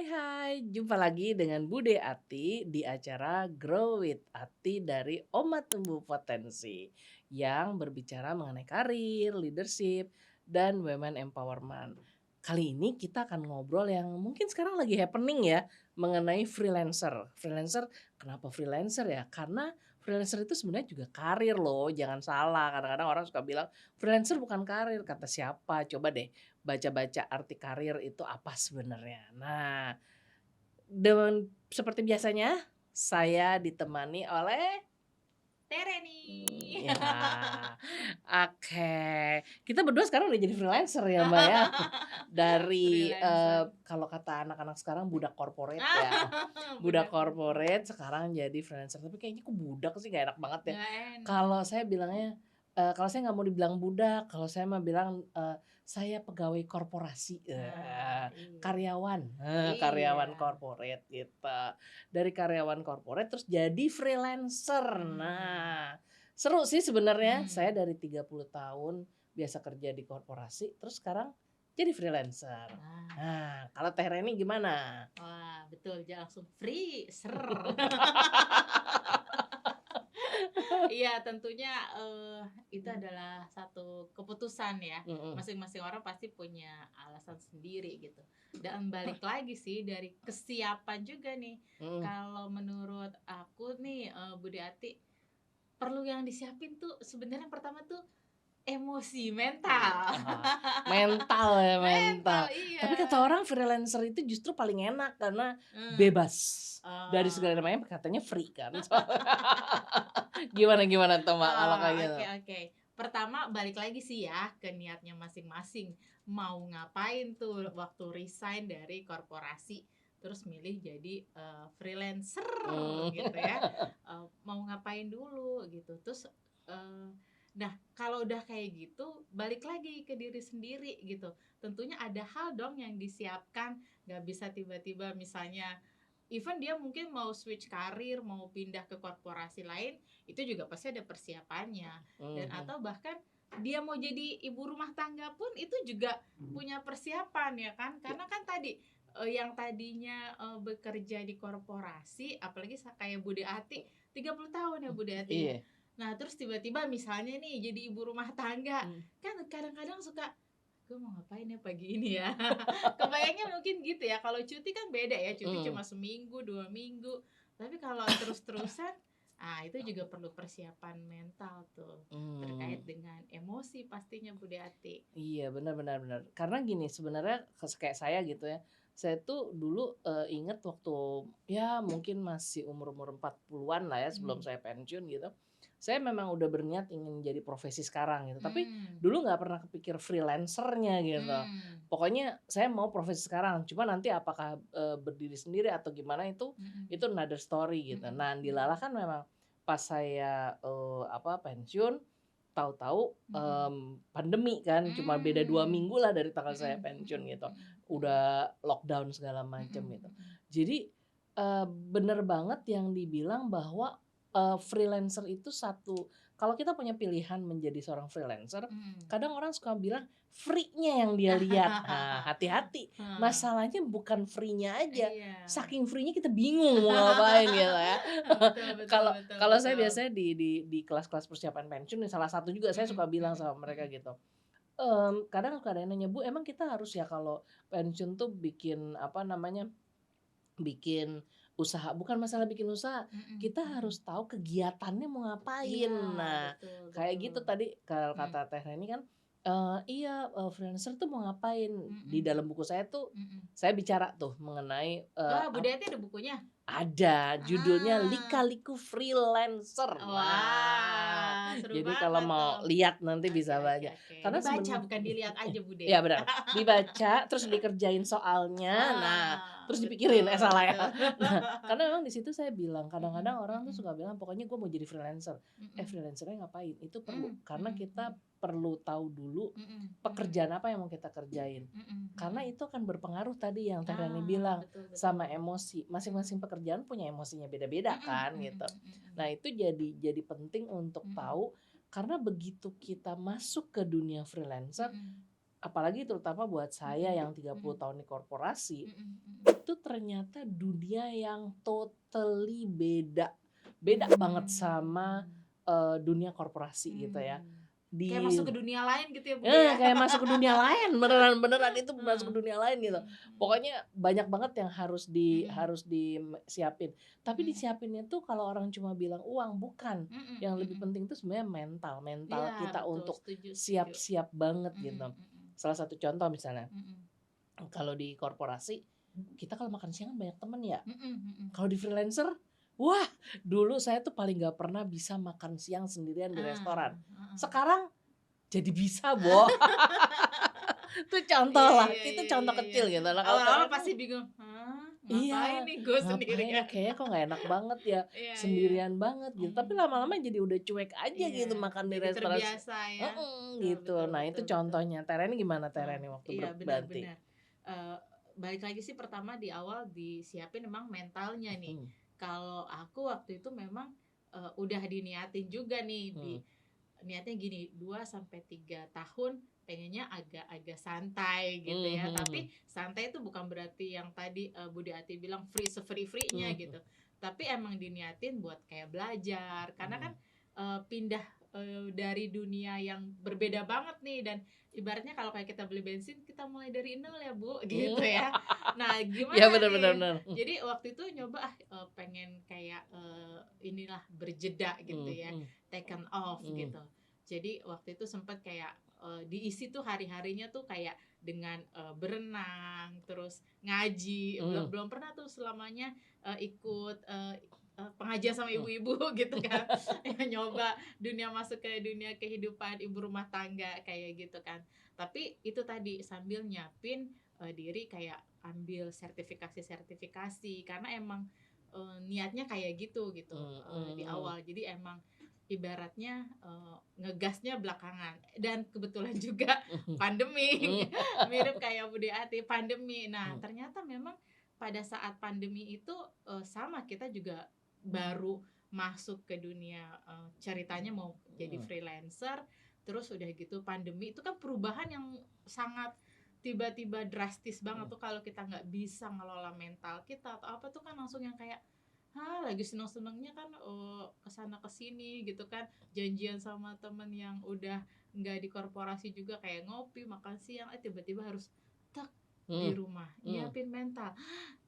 Hai, jumpa lagi dengan Bude Ati di acara Grow with Ati dari Oma Tumbuh Potensi yang berbicara mengenai karir, leadership, dan women empowerment. Kali ini kita akan ngobrol yang mungkin sekarang lagi happening ya, mengenai freelancer. Freelancer, kenapa freelancer ya? Karena freelancer itu sebenarnya juga karir loh, jangan salah. Kadang-kadang orang suka bilang freelancer bukan karir, kata siapa? Coba deh baca-baca arti karir itu apa sebenarnya. Nah, dengan seperti biasanya saya ditemani oleh Tere nih. ya, oke. Kita berdua sekarang udah jadi freelancer ya, Mbak, ya. Dari, Freelancer. kalau kata anak-anak sekarang budak korporat ya. Budak Budak korporat. korporat sekarang jadi freelancer, tapi kayaknya kok budak sih nggak enak banget ya. Nggak enak. Kalau saya bilangnya, kalau saya nggak mau dibilang budak, kalau saya mah bilang, saya pegawai korporasi, Iya. karyawan, karyawan Iya. korporat gitu. Dari karyawan korporat terus jadi freelancer. Hmm. Nah, seru sih sebenarnya. Saya Hmm. dari 30 tahun biasa kerja di korporasi, terus sekarang jadi freelancer. Nah, Nah, kalau Teh Reni gimana? wah betul, dia langsung free, ser. Iya, tentunya itu adalah satu keputusan ya. Mhm, Masing-masing orang pasti punya alasan sendiri gitu. Dan balik lagi sih dari kesiapan juga nih. mhm. Kalau menurut aku nih, Budi Ati, perlu yang disiapin tuh sebenarnya yang pertama tuh emosi, Iya, mental. mental ya, mental. Mental, Tapi iya. kata orang freelancer itu justru paling enak karena Mmm, bebas dari segala oh. namanya katanya free kan. Gimana gimana tuh, Mbak, kalau Oh, kayak gitu? oke oke. Pertama balik lagi sih ya ke niatnya masing-masing. Mau ngapain tuh waktu resign dari korporasi, terus milih jadi, freelancer Mmm. gitu ya, mau ngapain dulu gitu. Terus, eee, nah kalau udah kayak gitu balik lagi ke diri sendiri gitu. Tentunya ada hal dong yang disiapkan, nggak bisa tiba-tiba misalnya even dia mungkin mau switch karir, mau pindah ke korporasi lain, itu juga pasti ada persiapannya. Dan Mhm. atau bahkan dia mau jadi ibu rumah tangga pun itu juga punya persiapan ya kan, Ya, karena kan tadi yang tadinya bekerja di korporasi, apalagi kayak Bude Ati 30 tahun ya Bude Ati ya. iya. Nah terus tiba-tiba misalnya nih jadi ibu rumah tangga, Mmm. kan kadang-kadang suka gue mau ngapain ya pagi ini ya. Kebayangnya mungkin gitu ya, kalau cuti kan beda ya, cuti Mhm. cuma seminggu 2 minggu, tapi kalau terus-terusan, itu juga perlu persiapan mental tuh, Mmm. terkait dengan emosi pastinya Bude Ati. Iya, benar benar benar. Karena gini, sebenarnya kayak saya gitu ya, saya tuh dulu, inget waktu ya mungkin masih umur-umur 40-an lah ya sebelum Mmm. saya pensiun gitu, saya memang udah berniat ingin jadi profesi sekarang gitu, tapi Mmm. dulu nggak pernah kepikir freelancer-nya gitu. Mmm. Pokoknya saya mau profesi sekarang, cuma nanti apakah, berdiri sendiri atau gimana itu Mhm. another story gitu. Mhm. Nah, Mhm. dilalah kan memang pas saya, pensiun, tahu-tahu, Mhm. pandemi kan, cuma beda 2 Mmm. minggu lah dari tanggal saya Mhm. pensiun Mhm. gitu. Mhm. Mhm. Udah lockdown segala macam Mhm. gitu. Mhm. Jadi, bener banget yang dibilang bahwa, freelancer itu satu kalau kita punya pilihan menjadi seorang freelancer, Mmm. kadang orang suka bilang free-nya yang dia lihat. Nah, hati-hati, Heeh. masalahnya bukan free-nya aja, Iya. saking free-nya kita bingung mau ngapain gitu ya. Betul betul Kalau betul kalau saya betul. biasanya di kelas-kelas persiapan pensiun nih salah satu juga saya suka Mhm. bilang Mhm. sama mereka Mhm. gitu, kadang suka ada yang nanya, "Bu, emang kita harus ya kalau pensiun tuh bikin apa namanya, bikin usaha?" Bukan masalah bikin usaha, Mhm. kita Mhm. harus tahu kegiatannya mau Iya, ngapain. Nah, betul kayak betul. gitu tadi kalau Mmm. kata Teh Reni kan, iya, freelancer tuh mau ngapain. Di Mhm. dalam buku saya tuh, Mhm. saya bicara tuh mengenai, Wah, Bude Ati ada bukunya? ada, judulnya Ah. Lika-Liku Freelancer. Nah, Wah, seru jadi kalau banget tuh. mau lihat nanti Oke bisa oke baca. oke. Karena Dibaca bukan dilihat aja, Bude. iya benar, dibaca terus dikerjain soalnya, nah terus dipikirin, Betul salah ya. betul. Nah, karena memang di situ saya bilang, kadang-kadang Mhm. orang tuh Mhm. suka bilang, "Pokoknya gue mau jadi freelancer." Mhm. Freelancer-nya ngapain? Itu perlu, Mmm. karena Mhm. kita Mhm. perlu tahu dulu Mhm. Mhm. pekerjaan apa yang mau kita kerjain. Mhm. Karena Mhm. itu akan berpengaruh tadi yang Teh Reni bilang, Betul sama betul. emosi. Mhm. Masing-masing pekerjaan punya emosinya beda-beda Mhm. kan Mhm. gitu. Nah, Mhm. itu jadi penting untuk Mhm. tahu karena begitu kita masuk ke dunia freelancer, Mhm. apalagi terutama buat saya Mhm. yang 30 Mhm. tahun di korporasi, Mhm. Mhm. itu ternyata dunia yang totally beda. Beda banget sama dunia korporasi gitu ya. Kayak Di masuk ke dunia lain gitu ya Bude ya? kayak masuk ke dunia lain, beneran itu masuk Heeh. ke dunia lain gitu. Pokoknya banyak banget yang harus disiapin. Tapi disiapinnya tuh kalau orang cuma bilang uang, bukan. Yang lebih penting tuh sebenarnya mental Iya kita betul, untuk setuju. siap-siap banget gitu. Salah satu contoh misalnya, Mhm. kalau di korporasi kita kalau makan siang kan banyak temen ya. Mhm. Kalau di freelancer, wah, dulu saya tuh paling nggak pernah bisa makan siang sendirian di restoran. Sekarang jadi bisa, Bo. Itu contoh Iya lah, iya itu iya contoh iya iya. kecil gitu. Nah, kalau Awal-awal Teren pasti bingung, "Hah, ngapain iya, nih gue ngapain ya, sendirian?" kayaknya kok nggak enak banget ya, Iya iya. sendirian banget gitu. Tapi lama-lama jadi udah cuek aja Iya, gitu makan di jadi restoran terbiasa ya. Betul gitu. betul Nah, itu betul betul. contohnya. Teren gimana Heeh, Teren waktu iya berbanting? benar-benar. Balik lagi sih pertama di awal disiapin memang mentalnya nih. Mhm, Kalau aku waktu itu memang udah diniatin juga nih mhm, niatnya gini 2 sampai 3 tahun pengennya agak-agak santai gitu ya. mhm, Tapi santai itu bukan berarti yang tadi Budi Ati bilang free-nya mhm, gitu. Tapi emang diniatin buat kayak belajar karena kan mhm, pindah dari dunia yang berbeda banget nih dan ibaratnya kalau kayak kita beli bensin kita mulai dari nol ya Bu gitu mhm. ya. Nah Iya, gimana bener bener nih? bener. Jadi waktu itu nyoba pengen kayak inilah berjeda gitu ya, Mhm, taken off mhm, gitu. Jadi waktu itu sempat kayak diisi tuh hari-harinya tuh kayak dengan berenang, terus ngaji. Belum mhm, belum pernah tuh selamanya ikut pengajian sama mhm, ibu-ibu gitu kan. Nyoba masuk ke dunia kehidupan ibu rumah tangga kayak gitu kan. Tapi itu tadi sambil nyiapin diri kayak ambil sertifikasi karena emang niatnya kayak gitu gitu di mhm, awal. Jadi emang ibaratnya ngegasnya belakangan dan kebetulan juga mhm, pandemi mhm, mirip kayak Bude Ati pandemi. Nah mhm, ternyata memang pada saat pandemi itu sama kita juga baru masuk ke dunia ceritanya mau jadi mhm, freelancer terus udah gitu pandemi itu kan perubahan yang sangat tiba-tiba drastis banget mhm, tuh kalau kita nggak bisa ngelola mental kita atau apa tuh kan langsung yang kayak lagi seneng-senengnya kan kesana kesini gitu kan janjian sama temen yang udah nggak di korporasi juga kayak ngopi makan siang tiba-tiba harus tak di mhm, rumah mhm. nyiapin mental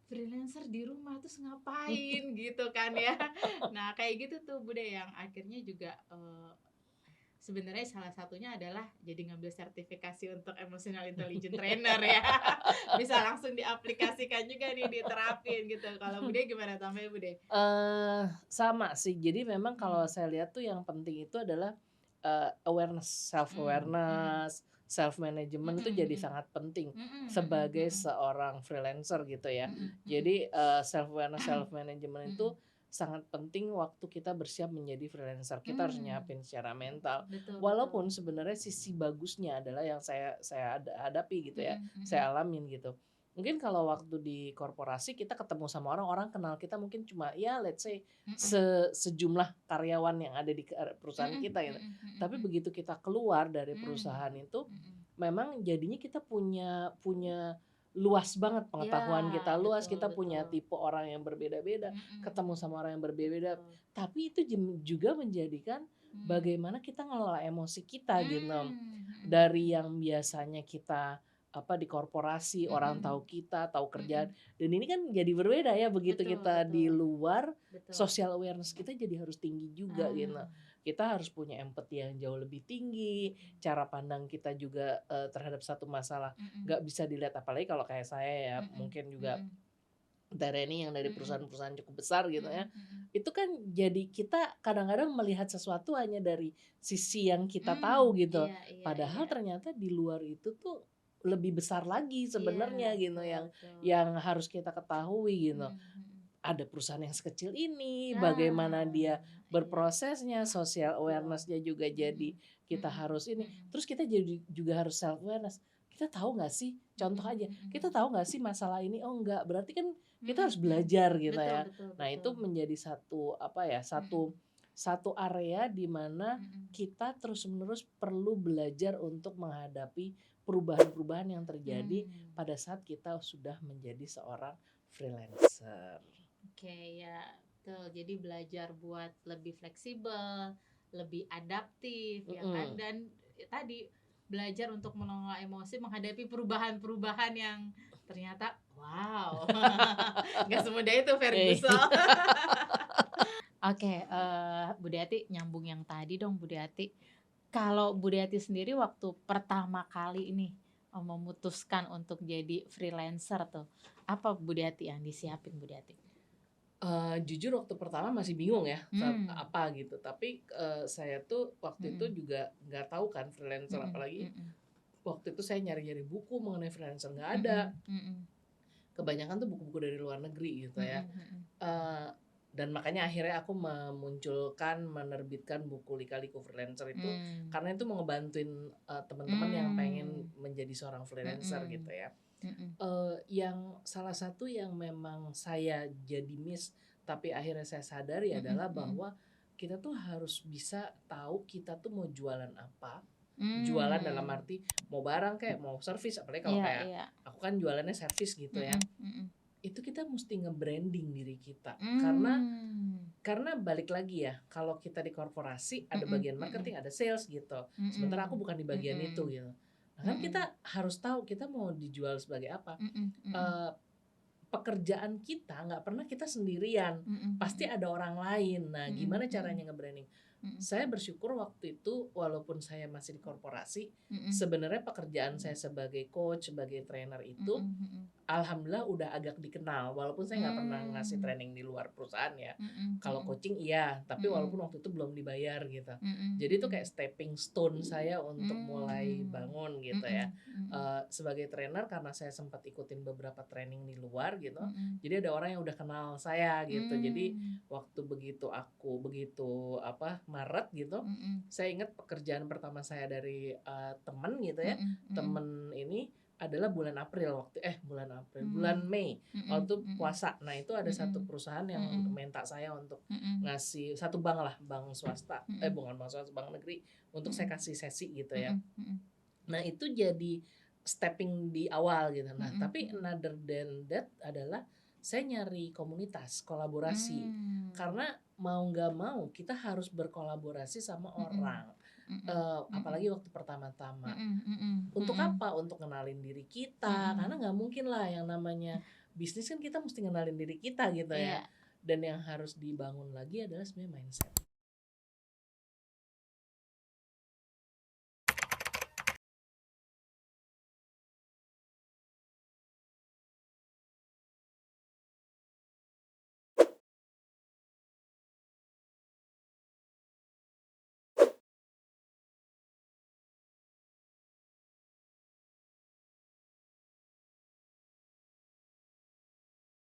freelancer di rumah terus ngapain gitu kan ya. Nah kayak gitu tuh Bude yang akhirnya juga sebenarnya salah satunya adalah jadi ngambil sertifikasi untuk emotional intelligence trainer ya. Bisa langsung diaplikasikan juga nih, diterapin gitu. Kalau Bude gimana tambahin Bude? Sama sih. Jadi memang kalau Mhm. saya lihat tuh yang penting itu adalah, self Mhm. awareness, self management itu Mhm jadi mhm. sangat penting Mhm mhm sebagai mhm. seorang freelancer gitu ya. Mhm mhm. Jadi, self awareness, self management itu Mhm. sangat penting waktu kita bersiap menjadi freelancer. Kita harus Mmm. nyiapin secara mental. Betul betul. Walaupun sebenarnya sisi bagusnya adalah yang saya hadapi gitu ya, Mhm mhm. saya alamin gitu. Mungkin kalau waktu di korporasi kita ketemu sama orang, orang kenal kita mungkin cuma ya let's say Mhm. sejumlah karyawan yang ada di perusahaan Mhm kita gitu. mhm mhm Tapi mhm. begitu kita keluar dari Mmm. perusahaan itu, Mhm. memang jadinya kita punya punya luas banget Iya, pengetahuan kita luas, betul kita punya betul. tipe orang yang berbeda-beda, Mhm ketemu mhm. sama orang yang berbeda-beda. Betul. Tapi itu juga menjadikan Mmm. bagaimana kita ngelola emosi kita gitu. Mmm. Mhm Dari mhm. yang biasanya kita di korporasi orang tahu Mhm. kita, tahu kerjaan, Mhm. dan ini kan jadi berbeda ya begitu Betul kita di betul. luar, Betul. social awareness kita jadi harus tinggi juga gitu. Ah. Kita harus punya empati yang jauh lebih tinggi, Mhm. cara pandang kita juga terhadap satu masalah Mhm. nggak bisa dilihat, apalagi kalau kayak saya ya Mhm. mungkin juga Mhm. Dareni yang dari Mhm. perusahaan-perusahaan cukup besar gitu ya. Mhm mhm. Itu kan jadi kita kadang-kadang melihat sesuatu hanya dari sisi yang kita Mmm, tahu gitu. iya iya iya. Padahal ternyata di luar itu tuh lebih besar lagi Iya, sebenarnya gitu betul yang betul. harus kita ketahui gitu. Mhm mhm. Ada perusahaan yang sekecil ini, bagaimana Ah, dia iya, berprosesnya, social betul. awareness-nya juga jadi Mhm. kita Mhm. harus ini. Mhm. Terus kita jadi juga harus self awareness. Kita tahu nggak sih? Contoh Mhm aja, kita mhm. tahu nggak sih masalah ini? Oh enggak, berarti kan kita harus Mhm mhm. belajar gitu Betul ya. betul Nah itu betul. menjadi satu apa ya, Mhm. satu area di mana Mhm. kita terus-menerus perlu belajar untuk menghadapi perubahan-perubahan yang terjadi Mmm. pada saat kita sudah menjadi seorang freelancer. Oke, ya betul. Jadi belajar buat lebih fleksibel, lebih adaptif ya kan, Mhm. dan tadi belajar untuk mengelola emosi menghadapi perubahan-perubahan yang ternyata wow, nggak semudah itu Eh, Ferguson. Oke, Bu Deati nyambung yang tadi dong Bu Deati. Kalau Bu Deati sendiri waktu pertama kali ini, memutuskan untuk jadi freelancer tuh, apa Bu Deati yang disiapin Bu Deati? Jujur waktu pertama masih bingung ya, Mmm, apa gitu, tapi, saya tuh waktu itu mhm, juga nggak tahu kan freelancer, mhm, apalagi mhm, waktu itu saya nyari-nyari buku mengenai freelancer, nggak ada. mhm, mhm, Kebanyakan tuh buku-buku dari luar negeri gitu ya. mhm, mhm. Eee, dan makanya akhirnya aku memunculkan, menerbitkan buku Lika-Liku Freelancer itu Mmm, karena itu mau ngebantuin, teman-teman yang pengen mmm, menjadi seorang freelancer gitu mhm, ya. mhm, Yang salah satu yang memang saya jadi miss, tapi akhirnya saya sadari mhm, adalah mhm. bahwa kita tuh harus bisa tahu kita tuh mau jualan apa. Jualan dalam Mmm, arti mau barang kayak mau servis, apalagi kalau iya kayak iya, aku kan jualannya servis gitu ya. mhm, mhm. Itu kita mesti nge-branding diri kita. Karena Mmm, balik lagi ya, kalau kita di korporasi ada mhm, bagian mhm, marketing, ada sales gitu. Sementara aku mhm, bukan di bagian itu mhm, gitu. Nah kan mhm, kita harus tahu kita mau dijual sebagai apa. mhm, mhm, Eee, Pekerjaan kita nggak pernah kita sendirian, mhm, pasti mhm, ada orang lain. Nah mhm, gimana mhm, caranya nge-branding? mhm, Saya bersyukur waktu itu walaupun saya masih di korporasi, mhm, sebenarnya pekerjaan saya sebagai coach, sebagai trainer itu mhm, mhm. alhamdulillah udah agak dikenal, walaupun saya nggak pernah ngasih Mmm, training di luar perusahaan ya. mhm, Kalau mhm, coaching iya, tapi walaupun mhm, waktu itu belum dibayar gitu. mhm, Jadi itu kayak mhm. stepping stone saya untuk mulai Mmm, bangun gitu ya. mhm, mhm, Sebagai trainer karena saya sempat ikutin beberapa training di luar gitu, mhm. jadi ada orang yang udah kenal saya gitu. Jadi Mmm, waktu begitu apa, Maret gitu, mhm, saya ingat pekerjaan pertama saya dari, temen gitu ya, mhm, mhm. temen ini adalah bulan Mmm, Mei, mhm, waktu mhm, puasa. Nah, itu ada satu mhm, perusahaan yang mhm, minta saya untuk mhm, ngasih satu bank lah, bank swasta, mhm, bukan bank swasta, bank negeri, untuk saya mhm, kasih sesi gitu ya. mhm, mhm, Nah, itu jadi stepping di awal gitu. Nah, mhm, tapi mhm. another than that adalah saya nyari komunitas, kolaborasi. Mmm, Karena mau nggak mau kita harus berkolaborasi sama mhm, orang, mhm, apalagi mhm, waktu pertama-tama. mhm, mhm, Untuk mhm, apa? Untuk kenalin diri kita, karena mhm. nggak mungkin lah yang namanya bisnis kan kita mesti kenalin diri kita gitu ya. Iya. Dan yang harus dibangun lagi adalah sebenarnya mindset.